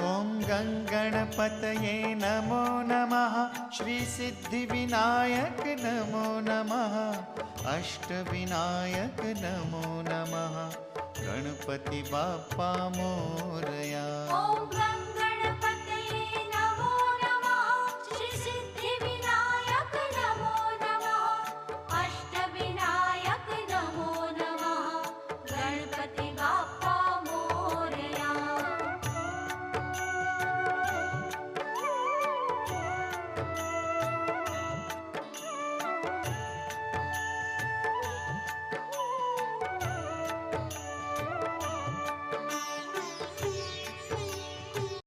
ॐ गणपतये नमो नमः। श्री सिद्धिविनायक नमो नमः। अष्टविनायक नमो नमः। गणपति बाप्पा मोरया।